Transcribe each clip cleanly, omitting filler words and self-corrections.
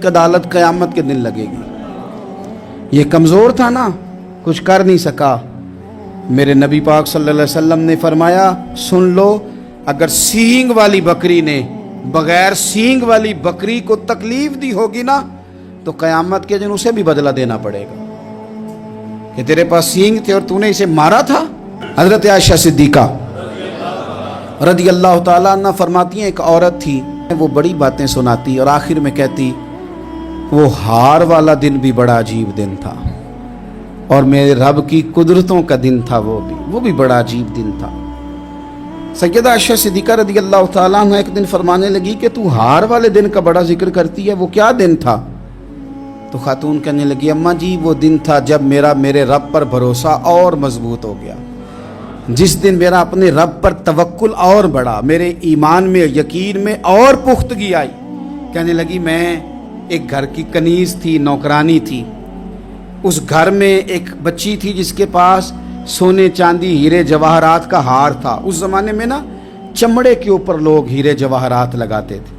ایک عدالت قیامت کے دن لگے گی۔ یہ کمزور تھا نا، کچھ کر نہیں سکا۔ میرے نبی پاک صلی اللہ علیہ وسلم نے فرمایا سن لو، اگر سینگ والی بکری نے بغیر سینگ والی بکری کو تکلیف دی ہوگی نا تو قیامت کے دن اسے بھی بدلہ دینا پڑے گا کہ تیرے پاس سینگ تھے اور تو نے اسے مارا تھا۔ حضرت عائشہ صدیقہ رضی اللہ تعالیٰ عنہ فرماتی ہیں ایک عورت تھی، وہ بڑی باتیں سناتی اور آخر میں کہتی وہ ہار والا دن بھی بڑا عجیب دن تھا اور میرے رب کی قدرتوں کا دن تھا، وہ بھی بڑا عجیب دن تھا۔ سیدہ عائشہ صدیقہ رضی اللہ تعالیٰ عنہ ایک دن فرمانے لگی کہ تو ہار والے دن کا بڑا ذکر کرتی ہے، وہ کیا دن تھا؟ تو خاتون کہنے لگی اماں جی وہ دن تھا جب میرے رب پر بھروسہ اور مضبوط ہو گیا، جس دن میرا اپنے رب پر توکل اور بڑھا، میرے ایمان میں یقین میں اور پختگی آئی۔ کہنے لگی میں ایک گھر کی کنیز تھی، نوکرانی تھی، اس گھر میں ایک بچی تھی جس کے پاس سونے چاندی ہیرے جواہرات کا ہار تھا۔ اس زمانے میں نا چمڑے کے اوپر لوگ ہیرے جواہرات لگاتے تھے،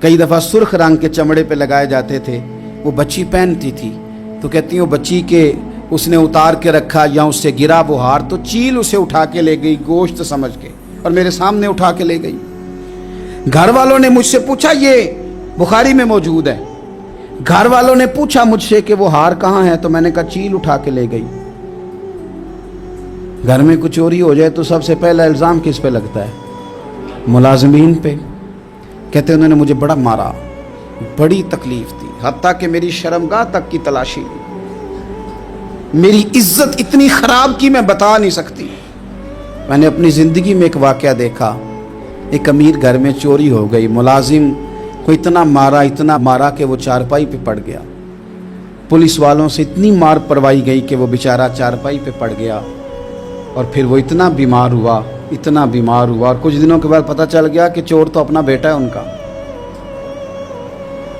کئی دفعہ سرخ رنگ کے چمڑے پہ لگائے جاتے تھے، وہ بچی پہنتی تھی تو کہتی ہوں بچی کے اس نے اتار کے رکھا یا اس سے گرا وہ ہار تو چیل اسے اٹھا کے لے گئی گوشت سمجھ کے اور میرے سامنے اٹھا کے لے گئی۔ گھر والوں نے مجھ سے پوچھا، یہ بخاری میں موجود ہے، گھر والوں نے پوچھا مجھ سے کہ وہ ہار کہاں ہے تو میں نے کہا چیل اٹھا کے لے گئی۔ گھر میں کچھ چوری ہو جائے تو سب سے پہلا الزام کس پہ لگتا ہے؟ ملازمین پہ۔ کہتے انہوں نے مجھے بڑا مارا، بڑی تکلیف تھی، حتیٰ کہ میری شرمگاہ تک کی تلاشی لی، میری عزت اتنی خراب کی میں بتا نہیں سکتی۔ میں نے اپنی زندگی میں ایک واقعہ دیکھا، ایک امیر گھر میں چوری ہو گئی، ملازم کو اتنا مارا کہ وہ چارپائی پہ پڑ گیا، پولیس والوں سے اتنی مار پروائی گئی کہ وہ بیچارہ چارپائی پہ پڑ گیا اور پھر وہ اتنا بیمار ہوا اور کچھ دنوں کے بعد پتہ چل گیا کہ چور تو اپنا بیٹا ہے ان کا،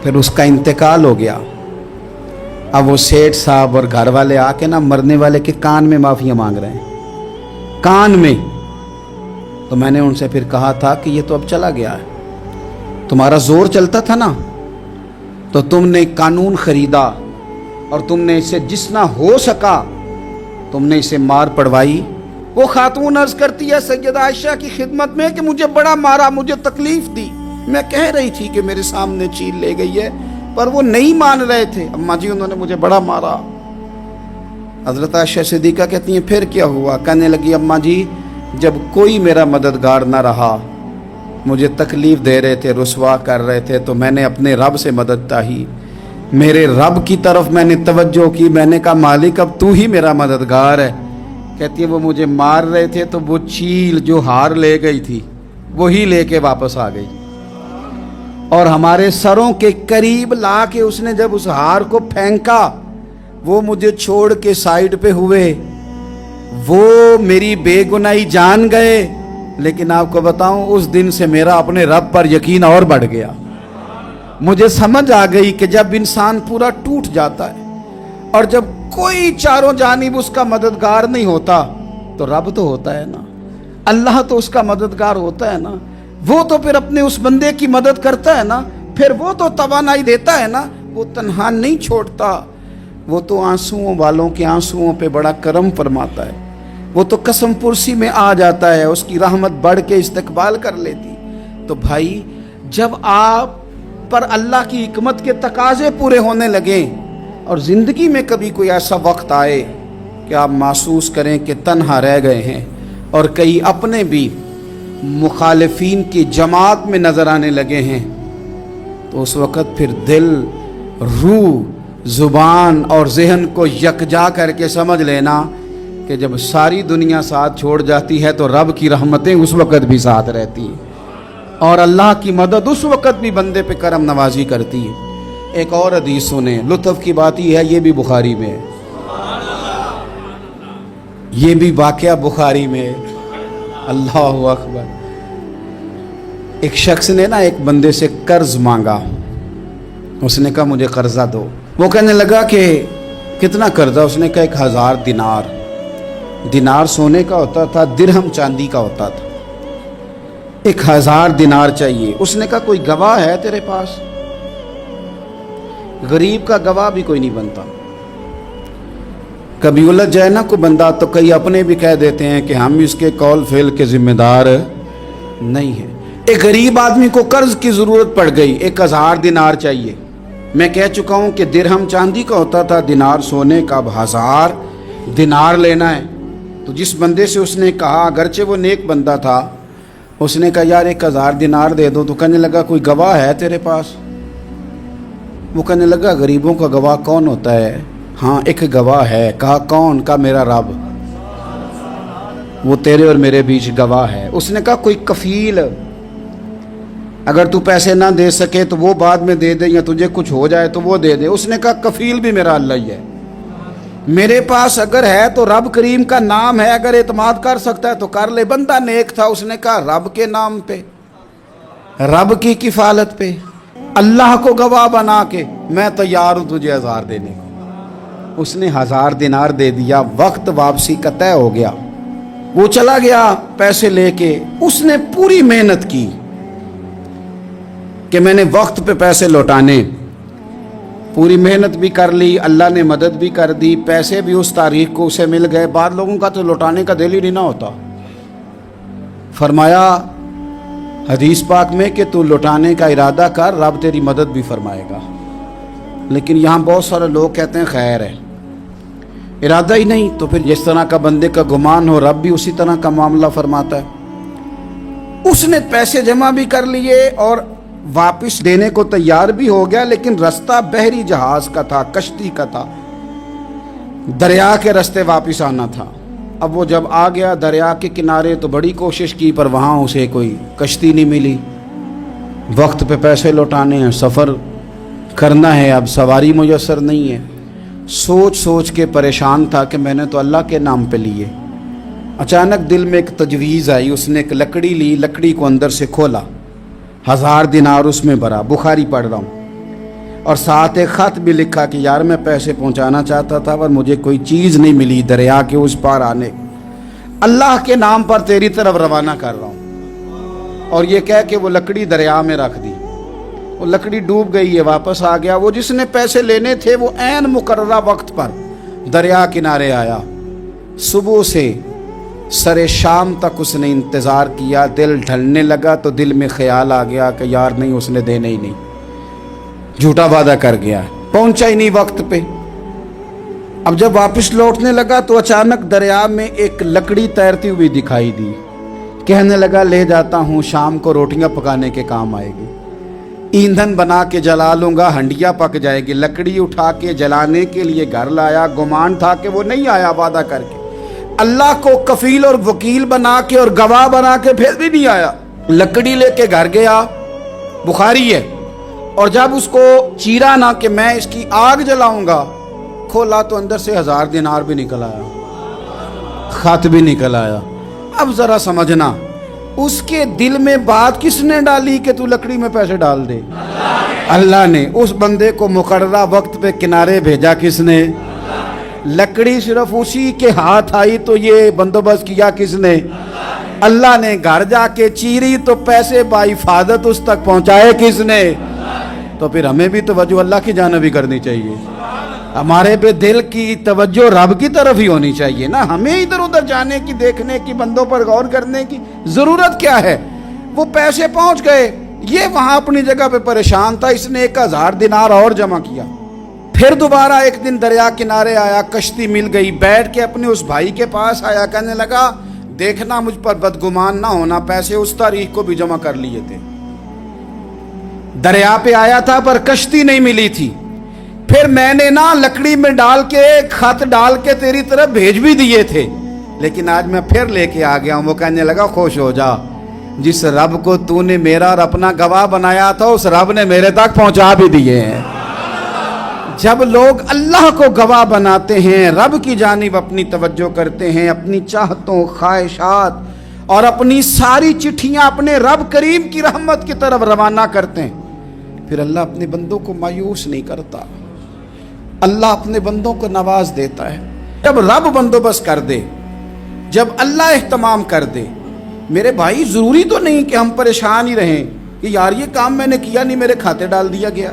پھر اس کا انتقال ہو گیا۔ اب وہ سیٹھ صاحب اور گھر والے آ کے نا مرنے والے کے کان میں معافیاں مانگ رہے ہیں، کان میں۔ تو میں نے ان سے پھر کہا تھا کہ یہ تو اب چلا گیا ہے، تمہارا زور چلتا تھا نا تو تم نے قانون خریدا اور تم نے اسے جتنا ہو سکا تم نے اسے مار پڑوائی۔ وہ خاتون عرض کرتی ہے سیدہ عائشہ کی خدمت میں کہ مجھے بڑا مارا، مجھے تکلیف دی، میں کہہ رہی تھی کہ میرے سامنے چیل لے گئی ہے پر وہ نہیں مان رہے تھے، اماں جی انہوں نے مجھے بڑا مارا۔ حضرت عائشہ صدیقہ کہتی ہیں پھر کیا ہوا؟ کہنے لگی اماں جی جب کوئی میرا مددگار نہ رہا، مجھے تکلیف دے رہے تھے، رسوا کر رہے تھے، تو میں نے اپنے رب سے مدد چاہی، میرے رب کی طرف میں نے توجہ کی، میں نے کہا مالک اب تو ہی میرا مددگار ہے۔ کہتی ہے وہ مجھے مار رہے تھے تو وہ چیل جو ہار لے گئی تھی وہی لے کے واپس آ گئی اور ہمارے سروں کے قریب لا کے اس نے جب اس ہار کو پھینکا وہ مجھے چھوڑ کے سائیڈ پہ ہوئے، وہ میری بے گناہی جان گئے، لیکن آپ کو بتاؤں اس دن سے میرا اپنے رب پر یقین اور بڑھ گیا۔ مجھے سمجھ آ گئی کہ جب انسان پورا ٹوٹ جاتا ہے اور جب کوئی چاروں جانب اس کا مددگار نہیں ہوتا تو رب تو ہوتا ہے نا، اللہ تو اس کا مددگار ہوتا ہے نا، وہ تو پھر اپنے اس بندے کی مدد کرتا ہے نا، پھر وہ تو توانائی دیتا ہے نا، وہ تنہا نہیں چھوڑتا، وہ تو آنسوؤں والوں کے آنسوؤں پہ بڑا کرم فرماتا ہے، وہ تو قسم پرسی میں آ جاتا ہے، اس کی رحمت بڑھ کے استقبال کر لیتی۔ تو بھائی جب آپ پر اللہ کی حکمت کے تقاضے پورے ہونے لگیں اور زندگی میں کبھی کوئی ایسا وقت آئے کہ آپ محسوس کریں کہ تنہا رہ گئے ہیں اور کئی اپنے بھی مخالفین کی جماعت میں نظر آنے لگے ہیں، تو اس وقت پھر دل، روح، زبان اور ذہن کو یکجا کر کے سمجھ لینا کہ جب ساری دنیا ساتھ چھوڑ جاتی ہے تو رب کی رحمتیں اس وقت بھی ساتھ رہتی ہیں اور اللہ کی مدد اس وقت بھی بندے پہ کرم نوازی کرتی ہے۔ ایک اور حدیث سنیں، لطف کی بات یہ ہے یہ بھی بخاری میں ہے، یہ بھی واقعہ بخاری میں ہے۔ اللہ اکبر۔ ایک شخص نے نا ایک بندے سے قرض مانگا، اس نے کہا مجھے قرضہ دو، وہ کہنے لگا کہ کتنا قرضہ؟ اس نے کہا 1000 دینار، دینار سونے کا ہوتا تھا، درہم چاندی کا ہوتا تھا، 1000 دینار چاہیے۔ اس نے کہا کوئی گواہ ہے تیرے پاس؟ غریب کا گواہ بھی کوئی نہیں بنتا. کبھی الجھ جائے نا کوئی بندہ تو کئی اپنے بھی کہہ دیتے ہیں کہ ہم اس کے قول فعل کے ذمہ دار نہیں ہیں. ایک غریب آدمی کو قرض کی ضرورت پڑ گئی, 1000 دینار چاہیے. میں کہہ چکا ہوں کہ درہم چاندی کا ہوتا تھا, دینار سونے کا. اب 1000 دینار لینا ہے. تو جس بندے سے اس نے کہا, اگرچہ وہ نیک بندہ تھا, اس نے کہا یار 1000 دینار دے دو. تو کہنے لگا کوئی گواہ ہے تیرے پاس؟ وہ کہنے لگا غریبوں کا گواہ کون ہوتا ہے؟ ہاں ایک گواہ ہے. کہا کون؟ کہا میرا رب, وہ تیرے اور میرے بیچ گواہ ہے. اس نے کہا کوئی کفیل, اگر تو پیسے نہ دے سکے تو وہ بعد میں دے دے, یا تجھے کچھ ہو جائے تو وہ دے دے. اس نے کہا کفیل بھی میرا اللہ ہی ہے. میرے پاس اگر ہے تو رب کریم کا نام ہے, اگر اعتماد کر سکتا ہے تو کر لے. بندہ نیک تھا, اس نے کہا رب کے نام پہ, رب کی کفالت پہ, اللہ کو گواہ بنا کے میں تیار ہوں تجھے 1000 دینے کو. اس نے 1000 دینار دے دیا. وقت واپسی کا طے ہو گیا. وہ چلا گیا پیسے لے کے. اس نے پوری محنت کی کہ میں نے وقت پہ پیسے لوٹانے, پوری محنت بھی کر لی, اللہ نے مدد بھی کر دی, پیسے بھی اس تاریخ کو اسے مل گئے. بعض لوگوں کا تو لوٹانے کا دل ہی نہیں نہ ہوتا. فرمایا حدیث پاک میں کہ تو لوٹانے کا ارادہ کر, رب تیری مدد بھی فرمائے گا. لیکن یہاں بہت سارے لوگ کہتے ہیں خیر ہے, ارادہ ہی نہیں. تو پھر جس طرح کا بندے کا گمان ہو, رب بھی اسی طرح کا معاملہ فرماتا ہے. اس نے پیسے جمع بھی کر لیے اور واپس دینے کو تیار بھی ہو گیا, لیکن رستہ بحری جہاز کا تھا, کشتی کا تھا, دریا کے رستے واپس آنا تھا. اب وہ جب آ گیا دریا کے کنارے تو بڑی کوشش کی, پر وہاں اسے کوئی کشتی نہیں ملی. وقت پہ پیسے لوٹانے ہیں, سفر کرنا ہے, اب سواری میسر نہیں ہے. سوچ سوچ کے پریشان تھا کہ میں نے تو اللہ کے نام پہ لیے. اچانک دل میں ایک تجویز آئی. اس نے ایک لکڑی لی, لکڑی کو اندر سے کھولا, 1000 دینار اس میں بھرا. بخاری پڑھ رہا ہوں, اور ساتھ ایک خط بھی لکھا کہ یار میں پیسے پہنچانا چاہتا تھا پر مجھے کوئی چیز نہیں ملی دریا کے اس پار آنے, اللہ کے نام پر تیری طرف روانہ کر رہا ہوں. اور یہ کہہ کہ وہ لکڑی دریا میں رکھ دی. وہ لکڑی ڈوب گئی ہے, واپس آ گیا. وہ جس نے پیسے لینے تھے وہ عین مقررہ وقت پر دریا کنارے آیا. صبح سے سر شام تک اس نے انتظار کیا. دل ڈھلنے لگا تو دل میں خیال آ گیا کہ یار نہیں, اس نے دینے ہی نہیں, جھوٹا وعدہ کر گیا, پہنچا ہی نہیں وقت پہ. اب جب واپس لوٹنے لگا تو اچانک دریا میں ایک لکڑی تیرتی ہوئی دکھائی دی. کہنے لگا لے جاتا ہوں, شام کو روٹیاں پکانے کے کام آئے گی, ایندھن بنا کے جلا لوں گا, ہنڈیا پک جائے گی. لکڑی اٹھا کے جلانے کے لیے گھر لایا. گمان تھا کہ وہ نہیں آیا وعدہ کر کے, اللہ کو کفیل اور وکیل بنا کے اور گواہ بنا کے پھر بھی نہیں آیا. لکڑی لے کے گھر گیا, بخاری ہے, اور جب اس کو چیرا نہ کہ میں اس کی آگ جلاؤں گا, کھولا تو اندر سے 1000 دینار بھی نکل آیا, خط بھی نکل آیا. اب ذرا سمجھنا, اس کے دل میں بات کس نے ڈالی کہ تو لکڑی میں پیسے ڈال دے؟ اللہ نے. اس بندے کو مقررہ وقت پہ کنارے بھیجا کس نے؟ لکڑی صرف اسی کے ہاتھ آئی تو یہ بندوبست کیا کس نے؟ اللہ نے. گھر جا کے چیری تو پیسے بحفاظت اس تک پہنچائے کس نے؟ تو پھر ہمیں بھی توجہ اللہ کی جانب ہی کرنی چاہیے. ہمارے پہ دل کی توجہ رب کی طرف ہی ہونی چاہیے نا. ہمیں ادھر ادھر جانے کی, دیکھنے کی, بندوں پر غور کرنے کی ضرورت کیا ہے؟ وہ پیسے پہنچ گئے, یہ وہاں اپنی جگہ پہ پریشان تھا. اس نے 1000 دینار اور جمع کیا. پھر دوبارہ ایک دن دریا کنارے آیا, کشتی مل گئی. بیٹھ کے اپنے اس بھائی کے پاس آیا, کہنے لگا دیکھنا مجھ پر بدگمان نہ ہونا, پیسے اس تاریخ کو بھی جمع کر لیے تھے. دریا پہ آیا تھا پر کشتی نہیں ملی تھی. پھر میں نے نا لکڑی میں ڈال کے خط ڈال کے تیری طرف بھیج بھی دیے تھے, لیکن آج میں پھر لے کے آ گیا ہوں. وہ کہنے لگا خوش ہو جا, جس رب کو تو نے میرا اور اپنا گواہ بنایا تھا اس رب نے میرے تک پہنچا بھی دیے ہیں. جب لوگ اللہ کو گواہ بناتے ہیں, رب کی جانب اپنی توجہ کرتے ہیں, اپنی چاہتوں, خواہشات اور اپنی ساری چٹھیاں اپنے رب کریم کی رحمت کی طرف روانہ کرتے ہیں, پھر اللہ اپنے بندوں کو مایوس نہیں کرتا. اللہ اپنے بندوں کو نواز دیتا ہے. جب رب بندوبست کر دے, جب اللہ اہتمام کر دے. میرے بھائی ضروری تو نہیں کہ ہم پریشان ہی رہیں کہ یار یہ کام میں نے کیا نہیں, میرے کھاتے ڈال دیا گیا.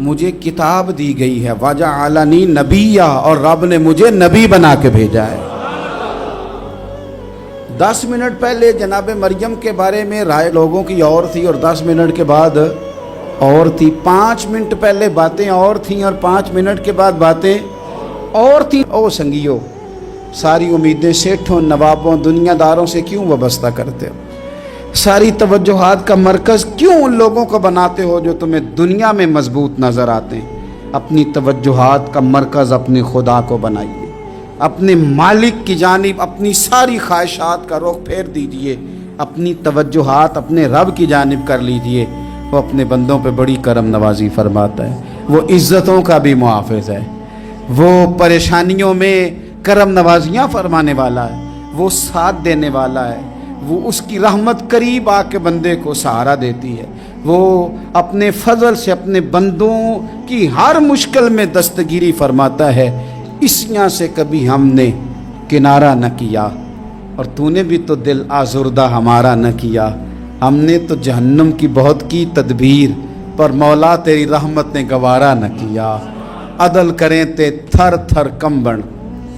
مجھے کتاب دی گئی ہے، وَجَعَلَنِي نَبِيًّا، اور رب نے مجھے نبی بنا کے بھیجا ہے۔ 10 منٹ پہلے جناب مریم کے بارے میں رائے لوگوں کی اور تھی، اور 10 منٹ کے بعد اور تھی۔ 5 منٹ پہلے باتیں اور تھیں، اور 5 منٹ کے بعد باتیں اور تھیں۔ او سنگیو، ساری امیدیں سیٹھوں، نوابوں، دنیا داروں سے کیوں وابستہ کرتے ہو؟ ساری توجہات کا مرکز کیوں ان لوگوں کو بناتے ہو جو تمہیں دنیا میں مضبوط نظر آتے ہیں؟ اپنی توجہات کا مرکز اپنے خدا کو بنائیے، اپنے مالک کی جانب اپنی ساری خواہشات کا رخ پھیر دیجئے، اپنی توجہات اپنے رب کی جانب کر لیجئے۔ وہ اپنے بندوں پہ بڑی کرم نوازی فرماتا ہے، وہ عزتوں کا بھی محافظ ہے، وہ پریشانیوں میں کرم نوازیاں فرمانے والا ہے، وہ ساتھ دینے والا ہے، وہ اس کی رحمت قریب آ کے بندے کو سہارا دیتی ہے، وہ اپنے فضل سے اپنے بندوں کی ہر مشکل میں دستگیری فرماتا ہے۔ اسیاں سے کبھی ہم نے کنارہ نہ کیا، اور تو نے بھی تو دل آزردہ ہمارا نہ کیا۔ ہم نے تو جہنم کی بہت کی تدبیر، پر مولا تیری رحمت نے گوارا نہ کیا۔ عدل کریں تے تھر تھر کمبن،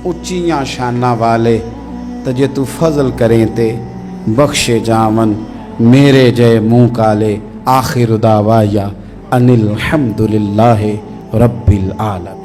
اچیاں شانہ والے، تجھے تو فضل کریں تے بخشے جامن، میرے جے منہ کالے۔ آخر دعوایا ان الحمد للہ رب العالمین۔